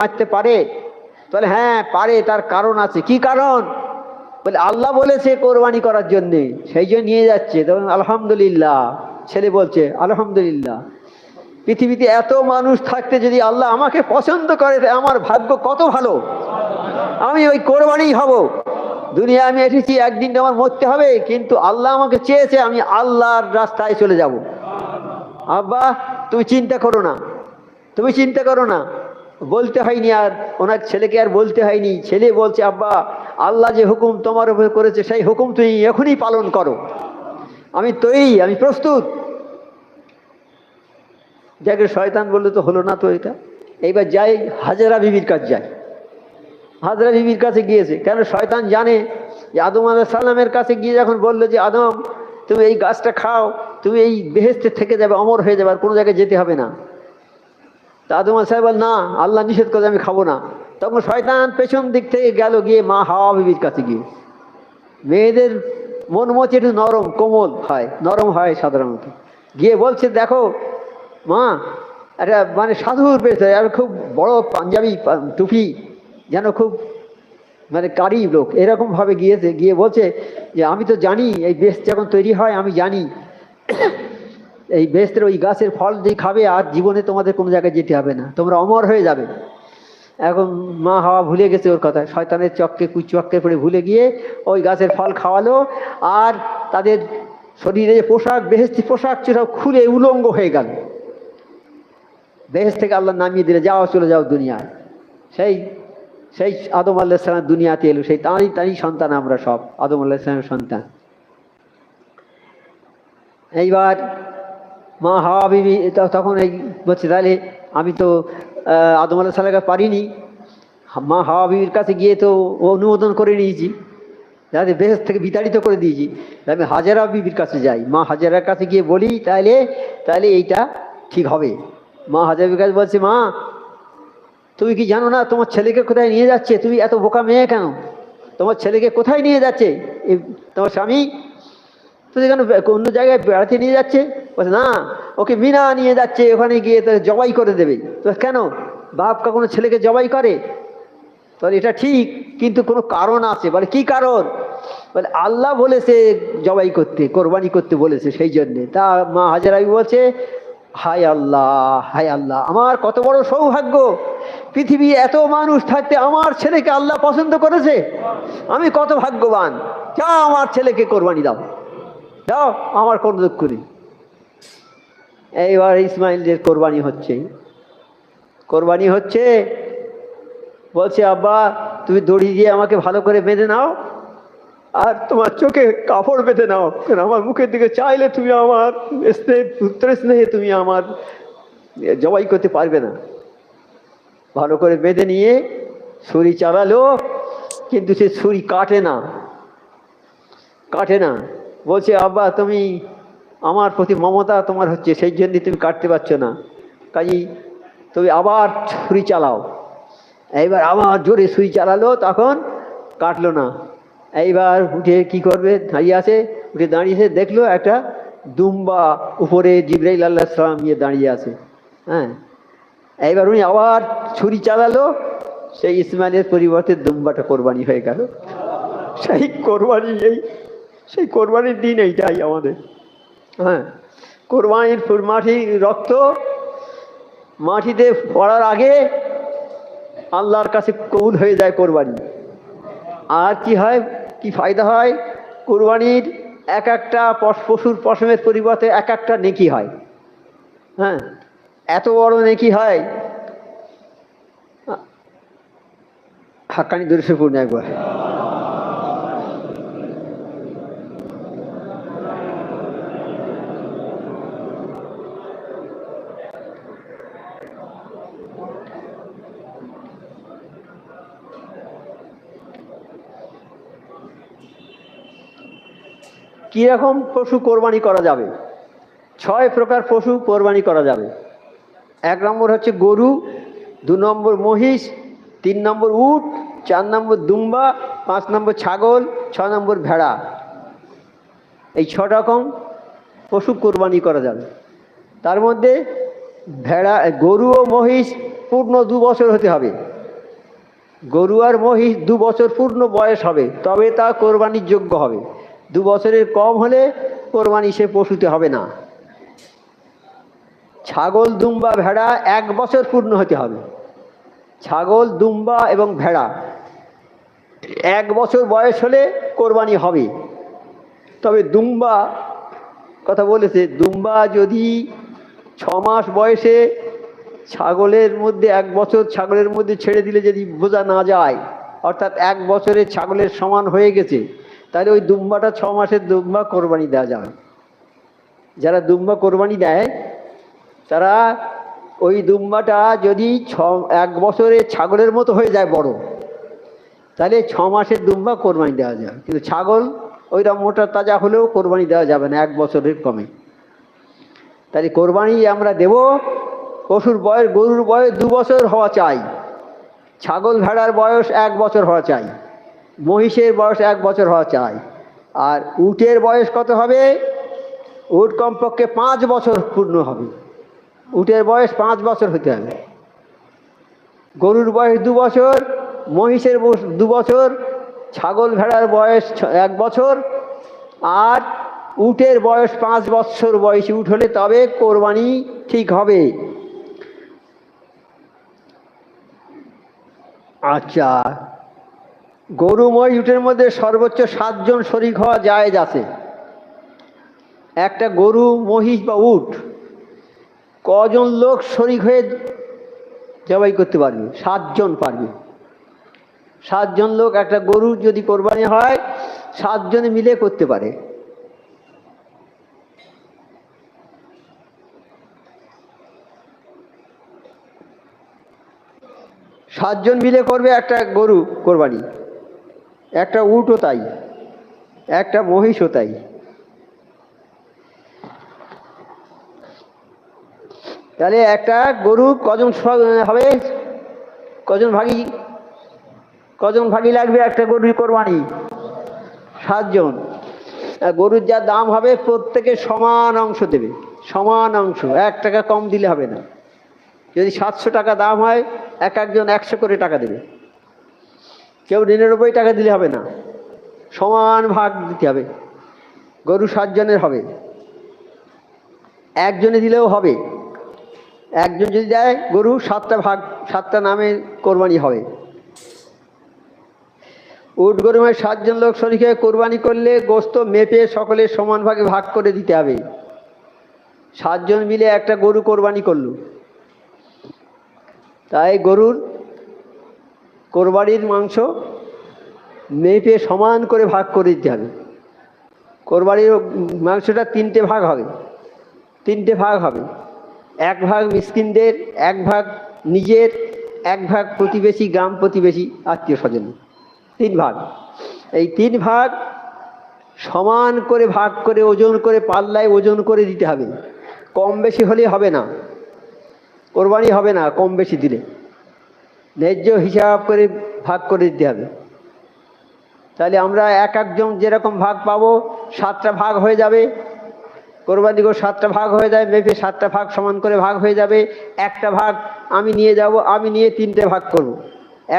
মারতে পারে? বলে হ্যাঁ পারে, তার কারণ আছে। কি কারণ? বলে আল্লাহ বলেছে কোরবানি করার জন্যে, সেই জন্য নিয়ে যাচ্ছে। তখন আলহামদুলিল্লাহ, ছেলে বলছে আলহামদুলিল্লাহ, পৃথিবীতে এত মানুষ থাকতে যদি আল্লাহ আমাকে পছন্দ করে, আমার ভাগ্য কত ভালো, আমি ওই কোরবানি হব। দুনিয়া আমি এসেছি, একদিন আমার মরতে হবে, কিন্তু আল্লাহ আমাকে চেয়েছে আমি আল্লাহর রাস্তায় চলে যাব। আব্বা তুমি চিন্তা করো না, তুমি চিন্তা করো না, বলতে হয়নি। আর ওনার ছেলেকে আর বলতে হয়নি। ছেলে বলছে আব্বা আল্লাহ যে হুকুম তোমার উপরে করেছে সেই হুকুম তুমি এখনই পালন করো, আমি তৈরি, আমি প্রস্তুত। যাকে শয়তান বললো তো হলো না তো এটা। এইবার যাই হাজেরা বিবির কাছে যায়। হাজেরা বিবির কাছে গিয়েছে কেন? শয়তান জানে যে আদম আলাইহিস সালামের কাছে গিয়ে যখন বললো যে আদম তুমি এই গাছটা খাও, তুমি এই বেহেশতে থেকে যাবে, অমর হয়ে যাবে, আর কোনো জায়গায় যেতে হবে না। তা আদম আলাইহিস সালাম বল না, আল্লাহ নিষেধ করে আমি খাবো না। তখন শয়তান পেছন দিক থেকে গেল, গিয়ে মা হাওয়া বিবির কাছে গিয়ে। মেয়েদের মন মচে একটু নরম কোমল হয়, নরম হয় সাধারণত। গিয়ে বলছে দেখো মা, একটা মানে সাধুর বেশ, আর খুব বড় পাঞ্জাবি টুপি, যেন খুব মানে কারি লোক, এরকম ভাবে গিয়েছে। গিয়ে বলছে যে আমি তো জানি এই বেশ যখন তৈরি হয়, আমি জানি এই বেহেশতের ওই গাছের ফল যে খাবে আর জীবনে তোমাদের কোনো জায়গায় যেতে হবে না, তোমরা অমর হয়ে যাবে। এখন মা হাওয়া ভুলে গেছে ওর কথা, শয়তানের চক্কে কুচক্কে করে ভুলে গিয়ে ওই গাছের ফল খাওয়ালো। আর তাদের শরীরে যে পোশাক, বেহেশতি পোশাক ছিল খুলে উলঙ্গ হয়ে গেল। বেহেশত থেকে আল্লাহ নামিয়ে দিলে যাও চলে যাও দুনিয়ায়। সেই সেই আদম আলাইহিস সালাম দুনিয়াতে এলো, সেই তারই সন্তান আমরা সব, আদম আলাইহিস সালামের সন্তান। এইবার মা হাওয়া বিবি তখন এই বলছে তাহলে আমি তো আদম আলাইহিস সালামকে পারিনি, মা হাওয়া বিবির কাছে গিয়ে তো অনুমোদন করে নিয়েছি, যাতে বেহেশত থেকে বিতাড়িত করে দিয়েছি। আমি হাজেরা বিবির কাছে যাই, মা হাজেরার কাছে গিয়ে বলি তাহলে তাহলে এইটা ঠিক হবে। মা হাজেরা বিবির কাছে বলছে মা তুমি কি জানো না তোমার ছেলেকে কোথায় নিয়ে যাচ্ছে? তুমি এত বোকা মেয়ে কেন? তোমার ছেলেকে কোথায় নিয়ে যাচ্ছে তোমার স্বামী? তো যেখানে অন্য জায়গায় বেড়াতে নিয়ে যাচ্ছে? বলছে না, ওকে মিনা নিয়ে যাচ্ছে, ওখানে গিয়ে তাকে জবাই করে দেবে। তো কেন, বাপ কখনো ছেলেকে জবাই করে? বলে এটা ঠিক, কিন্তু কোনো কারণ আছে। বলে কি কারণ? বলে আল্লাহ বলেছে জবাই করতে, কোরবানি করতে বলেছে, সেই জন্যে। তা মা হাজেরা বলছে হায় আল্লাহ, হায় আল্লাহ, আমার কত বড় সৌভাগ্য, পৃথিবী এত মানুষ থাকতে আমার ছেলেকে আল্লাহ পছন্দ করেছে, আমি কত ভাগ্যবান। যা আমার ছেলেকে কোরবানি দাও, দাও, আমার কোনো দুঃখ নেই। এইবার ইসমাইলের কোরবানি হচ্ছে, কোরবানি হচ্ছে। বলছে আব্বা তুমি দড়ি দিয়ে আমাকে ভালো করে বেঁধে নাও, আর তোমার চোখে কাপড় বেঁধে নাও, কারণ আমার মুখের দিকে চাইলে তুমি আমার পুত্র স্নেহে তুমি আমার জবাই করতে পারবে না। ভালো করে বেঁধে নিয়ে ছুরি চালালো, কিন্তু সে ছুরি কাটে না, কাটে না। বলছে আব্বা তুমি আমার প্রতি মমতা তোমার হচ্ছে, সেই জন্য তুমি কাটতে পারছো না, কাজেই তুমি আবার ছুরি চালাও। এইবার আবার জোরে ছুরি চালালো, তখন কাটলো না। এইবার উঠে কি করবে, দাঁড়িয়ে আছে, উঠে দাঁড়িয়েছে, দেখলো একটা দুম্বা উপরে জিবরাইল আলাইহিস সালাম গিয়ে দাঁড়িয়ে আছে। হ্যাঁ, এইবার উনি আবার ছুরি চালালো, সেই ইসমাইলের পরিবর্তে দুম্বাটা কোরবানি হয়ে গেল। সেই কোরবানি, সেই কোরবানির দিন এইটাই আমাদের। হ্যাঁ, কোরবানির মাটির রক্ত মাটিতে পড়ার আগে আল্লাহর কাছে কবুল হয়ে যায় কোরবানি। আর কি হয়, কি ফায়দা হয়? কোরবানির এক একটা পশুর পশমের পরিবর্তে এক একটা নেকি হয়। হ্যাঁ, এত বড় নেকি হয়। হাক্কানি দরুদ পড়ুন একবার। কিরকম পশু কোরবানি করা যাবে? 6 প্রকার পশু কোরবানি করা যাবে। 1 নম্বর হচ্ছে গরু, 2 নম্বর মহিষ, 3 নম্বর উট, 4 নম্বর দুম্বা, 5 নম্বর ছাগল, 6 নম্বর ভেড়া। এই 6 রকম পশু কোরবানি করা যাবে। তার মধ্যে ভেড়া, গরু ও মহিষ পূর্ণ 2 বছর হতে হবে। গরু আর মহিষ 2 বছর পূর্ণ বয়স হবে, তবে তা কোরবানির যোগ্য হবে। 2 বছরের কম হলে কোরবানি সে পশুতে হবে না। ছাগল, দুম্বা, ভেড়া 1 বছর পূর্ণ হতে হবে। ছাগল, দুম্বা এবং ভেড়া 1 বছর বয়স হলে কোরবানি হবে। তবে দুম্বা কথা বলেছে, দুম্বা যদি 6 মাস বয়সে ছাগলের মধ্যে 1 বছর ছাগলের মধ্যে ছেড়ে দিলে যদি বোঝা না যায়, অর্থাৎ 1 বছরে ছাগলের সমান হয়ে গেছে, তাহলে ওই দুম্বাটা 6 মাসের দুম্বা কোরবানি দেওয়া যাবে। যারা দুম্বা কোরবানি দেয় তারা ওই দুম্বাটা যদি 1 বছরে ছাগলের মতো হয়ে যায় বড়, তাহলে 6 মাসের দুম্বা কোরবানি দেওয়া যাবে। কিন্তু ছাগল ওইটা মোটা তাজা হলেও কোরবানি দেওয়া যাবে না 1 বছরের কমে। তাহলে কোরবানি আমরা দেব, পশুর বয়স, গরুর বয়স 2 বছর হওয়া চাই, ছাগল ভেড়ার বয়স 1 বছর হওয়া চাই, মহিষের বয়স 1 বছর হওয়া চাই। আর উটের বয়স কত হবে? উট কমপক্ষে 5 বছর পূর্ণ হবে। উটের বয়স 5 বছর হতে হবে। গরুর বয়স 2 বছর, মহিষের বয়স 2 বছর, ছাগল ভেড়ার বয়স 1 বছর, আর উটের বয়স 5 বছর বয়সী উট হলে তবে কোরবানি ঠিক হবে। আচ্ছা, গরু মহিষ উটের মধ্যে সর্বোচ্চ 7 জন শরীক হওয়া জায়েজ আছে। একটা গরু, মহিষ বা উট কজন লোক শরীক হয়ে জবাই করতে পারবে? 7 জন পারবে। 7 জন লোক, একটা গরু যদি কোরবানি হয় 7 জনে মিলে করতে পারে। সাতজন মিলে করবে একটা গরু কোরবানি, একটা উটও তাই, একটা মহিষও তাই। তাহলে একটা গরু কজন হবে? কজন ভাগী লাগবে একটা গরুর কোরবানি? 7 জন। গরুর যা দাম হবে প্রত্যেকে সমান অংশ দেবে, সমান অংশ, 1 টাকা কম দিলে হবে না। যদি 700 টাকা দাম হয়, একজন 100 করে টাকা দেবে, কেউ 99 টাকা দিলে হবে না, সমান ভাগ দিতে হবে। গরু 7 জনের হবে, একজনে দিলেও হবে। একজন যদি দেয় গরু 7টা ভাগ, 7টা নামে কোরবানি হবে। উট গরু 7 জন লোক শরীক হয়ে কোরবানি করলে গোস্ত মেপে সকলে সমান ভাগে ভাগ করে দিতে হবে। 7 জন মিলে একটা গরু কোরবানি করলো, তাই গরুর কোরবানির মাংস মেপে সমান করে ভাগ করে দিতে হবে। কোরবানির মাংসটা 3টে ভাগ হবে, 3টে ভাগ হবে। 1 ভাগ মিসকিনদের, 1 ভাগ নিজের, 1 ভাগ প্রতিবেশী, গ্রাম প্রতিবেশী, আত্মীয় স্বজন, 3 ভাগ। এই 3 ভাগ সমান করে ভাগ করে ওজন করে পাল্লায় ওজন করে দিতে হবে। কম বেশি হলে হবে না, কোরবানি হবে না কম বেশি দিলে। ন্যায্য হিসাব করে ভাগ করে দিতে হবে। তাহলে আমরা একজন যেরকম ভাগ পাবো 7টা ভাগ হয়ে যাবে। কোরবানি করে 7টা ভাগ হয়ে যায়, মেপে 7টা ভাগ সমান করে ভাগ হয়ে যাবে। একটা ভাগ আমি নিয়ে যাব, আমি নিয়ে 3টে ভাগ করব।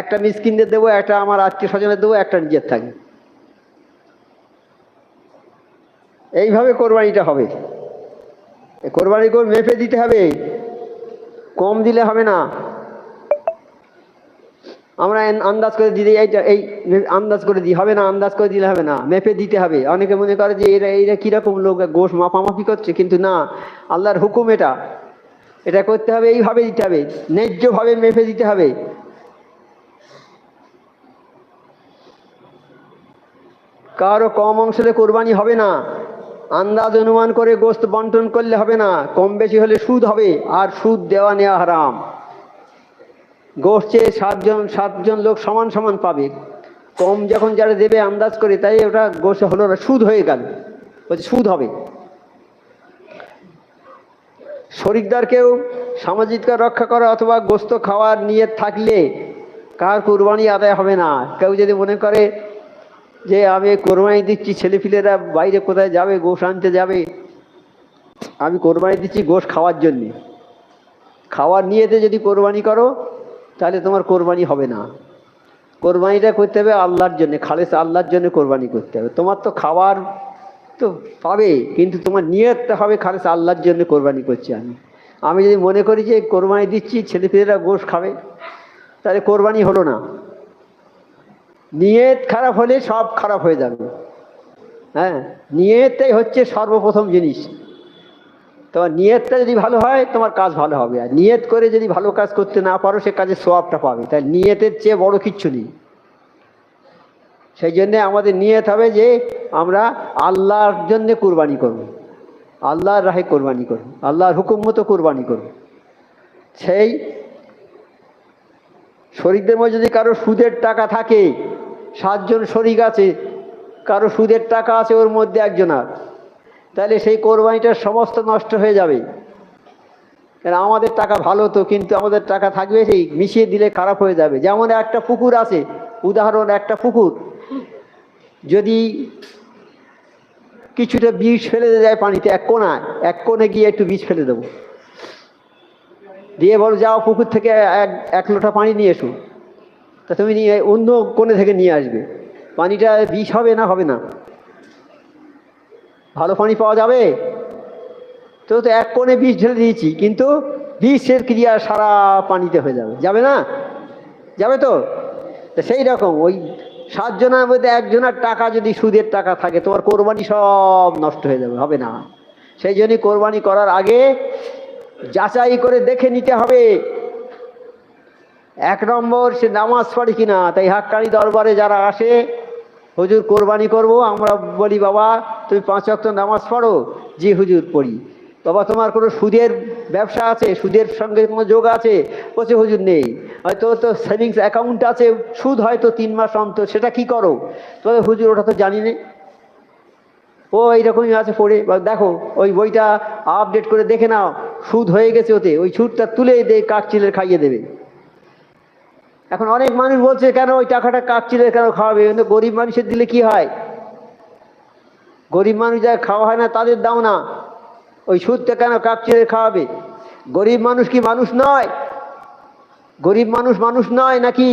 একটা মিসকিনদের দেবো, একটা আমার আত্মীয় স্বজনের দেবো, একটা নিজের থাকবে। এইভাবে কোরবানিটা হবে। কোরবানি করে মেপে দিতে হবে, কম দিলে হবে না। আমরা আন্দাজ করে দিলে এই আন্দাজ করে দিই হবে না, আন্দাজ করে দিলে হবে না, মেপে দিতে হবে। অনেকে মনে করে যে এরা কিরকম লোক, গোশ মাপামাপি করছে, কিন্তু না, আল্লাহর হুকুম এটা করতে হবে, এইভাবে দিতে হবে, ন্যায্যভাবে মেপে দিতে হবে। কারো কম অংশে কোরবানি হবে না। আন্দাজ অনুমান করে গোশত বন্টন করলে হবে না, কম বেশি হলে সুদ হবে, আর সুদ দেওয়া নেওয়া হারাম। গোশতে 7 জন লোক সমান সমান পাবে। কম যখন যারা দেবে আন্দাজ করে, তাই ওটা গোশত হলো না, সুদ হয়ে গেল, বলছে সুদ হবে। শরিকদারকেও সামাজিকতা রক্ষা করা অথবা গোশত খাওয়ার নিয়ত থাকলে কার কোরবানি আদায় হবে না। কেউ যদি মনে করে যে আমি কোরবানি দিচ্ছি, ছেলেপিলেরা বাইরে কোথায় যাবে, গোশ আনতে যাবে, আমি কোরবানি দিচ্ছি গোশ খাওয়ার জন্যে, খাওয়ার নিয়েতে যদি কোরবানি করো তাহলে তোমার কোরবানি হবে না। কোরবানিটা করতে হবে আল্লাহর জন্য, খালেস আল্লাহর জন্য কোরবানি করতে হবে। তোমার তো খাবার তো পাবে, কিন্তু তোমার নিয়তটা হবে খালেস আল্লাহর জন্য কোরবানি করছি আমি। আমি যদি মনে করি যে কোরবানি দিচ্ছি ছেলেপেলেরা গোশ খাবে, তাহলে কোরবানি হলো না। নিয়ত খারাপ হলে সব খারাপ হয়ে যাবে। হ্যাঁ, নিয়তটাই হচ্ছে সর্বপ্রথম জিনিস। তোমার নিয়তটা যদি ভালো হয় তোমার কাজ ভালো হবে, আর নিয়ত করে যদি ভালো কাজ করতে না পারো সে কাজের সওয়াবটা পাবে। তাই নিয়তের চেয়ে বড় কিচ্ছু নেই। সেই জন্যে আমাদের নিয়ত হবে যে আমরা আল্লাহর জন্যে কোরবানি করব, আল্লাহর রাহে কোরবানি করব, আল্লাহর হুকুম মতো কোরবানি করব। সেই শরীরদের মধ্যে যদি কারো সুদের টাকা থাকে, 7 জন শরিক আছে, কারো সুদের টাকা আছে ওর মধ্যে একজনার, তাহলে সেই কোরবানিটা সমস্ত নষ্ট হয়ে যাবে। কারণ আমাদের টাকা ভালো তো, কিন্তু আমাদের টাকা থাকবে সেই মিশিয়ে দিলে খারাপ হয়ে যাবে। যেমন একটা পুকুর আছে, উদাহরণ, একটা পুকুর যদি কিছুটা বিষ ফেলে দেয় পানিতে, এক কোণে গিয়ে একটু বিষ ফেলে দেবো, দিয়ে বলো যাও পুকুর থেকে এক লোটা পানি নিয়ে এসো, তা তুমি নিয়ে অন্য কোণে থেকে নিয়ে আসবে, পানিটা বিষ হবে না? হবে না। ভালো পানি পাওয়া যাবে? তো তো এক কোণে বিষ ঢেলে দিয়েছি, কিন্তু বিষের ক্রিয়া সারা পানিতে হয়ে যাবে, যাবে না? যাবে তো। সেই রকম ওই 7 জনের মধ্যে একজনের টাকা যদি সুদের টাকা থাকে, তোমার কোরবানি সব নষ্ট হয়ে যাবে, হবে না। সেই জন্যই কোরবানি করার আগে যাচাই করে দেখে নিতে হবে। 1 নম্বর সে নামাজ পড়ে কিনা। তাই হাক্কানি দরবারে যারা আসে, হুজুর কোরবানি করব, আমরা বলি বাবা তুমি 5 ওয়াক্ত নামাজ পড়ো? জি হুজুর পড়ি। বাবা তোমার কোনো সুদের ব্যবসা আছে, সুদের সঙ্গে কোনো যোগ আছে? বলছে হুজুর নেই। হয়তো তো সেভিংস অ্যাকাউন্ট আছে, সুদ হয়তো 3 মাস অন্তর, সেটা কি করো? তবে হুজুর ওটা তো জানি না। ও এইরকমই আছে পড়ে, দেখো ওই বইটা আপডেট করে দেখে নাও, সুদ হয়ে গেছে ওতে, ওই সুদটা তুলে কাকচিলের খাইয়ে দেবে। এখন অনেক মানুষ বলছে কেন ওই টাকাটা কাকচিলের কেন খাওয়াবে? গরিব মানুষের দিলে কি হয়? গরিব মানুষ যারা খাওয়া হয় না তাদের দাও না, ওই সুদটা কেন কাকচিলের খাওয়াবে? গরিব মানুষ কি মানুষ নয়? গরিব মানুষ মানুষ নয় নাকি?